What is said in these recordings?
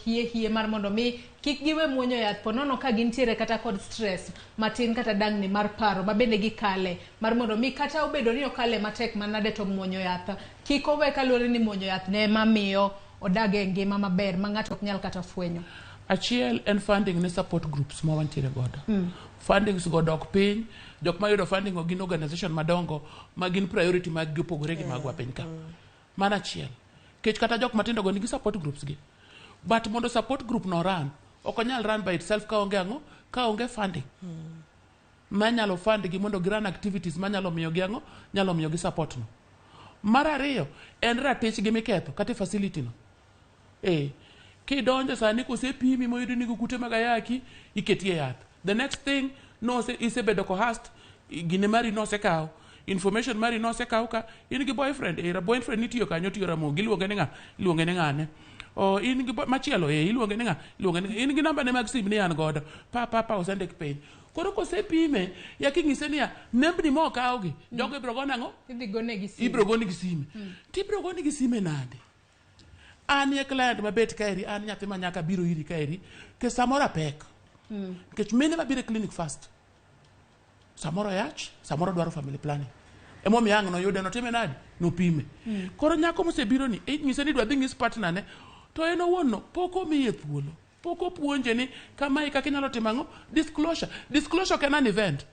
hie mar mondo mi kik giwe muonyo yath ponono ka gintiere kata kod stress matin kata dangni mar paro mabende gikale mar mondo mi kata obedo ni okale matek manade to muonyo yath kik owe kaluwore ni muonyo yath ne mamiyo odage ngima maber ma ng'ato ok nyal kata fwenyo. Achiel en funding ne support groups ma wantiere godo. Fundings go dok piny, jok ma yudo funding o gin organization madongo ma gin priority mag gipogore gi magwa piny ka. Mana achiel. Kech kata jok matindo go nigi support groups gi. But mondo support group no run, ok onyal run by itself ka onge ango, ka onge funding. Manyalo fund gi mondo giran activities manyalo miyo gi ango, nyalo miyo gi support no. Mar ariyo en ratich gi miketho kata facility no. Kidonjo sani kosepimi moyudo ni kute mag ayaki iketie yath. The next thing no se isebedo kohast gine mari no se kaw information mari no se kaw ka in gi boyfriend boyfriend nitiyo kanyo tiyo Ramogi iluonge ni ng'ane o in gi machielo iluonge ni in gi namba ne mag sim ni an godo pa osendek piny. Koro kosepime yaking'ise niya nembni mo kawgi jogo ibro go nango ibro go nigi sime tibro go nigi sime nade. An ye client mabet kaeri an nyathi ma nyaka biro iri kaeri ke samora pek kech mene mabiro clinic fast samoro yach samoro dwaro family planning emo miang no yude no time nadi no pime koro nyako mosebiro ni ng'ise ni dwa dhi ng'is partner ne to en owuon no poko miye thuolo poko puonje ni kama kaka inyalo timo disclosure can an event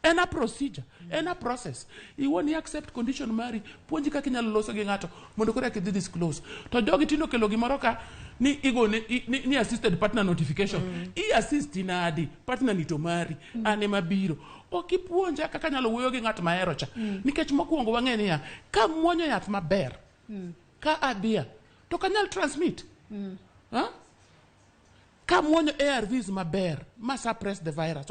en a procedure en a process iwoni accept condition mari puonji kaka inyalo loso gi ng'ato mondo kore kidhi disclose to jogi tino kelo gimoro ka ni igone ni assisted partner notification assist nadi partner ni to mari ane mabiro okipuonja kaka nyalo wuoyo gi ng'at mahero cha nikech mokuongo wang'e niya ka muonyo yath maber ka adia to kanyal transmit ka muonyo ARVs maber ma suppress the virus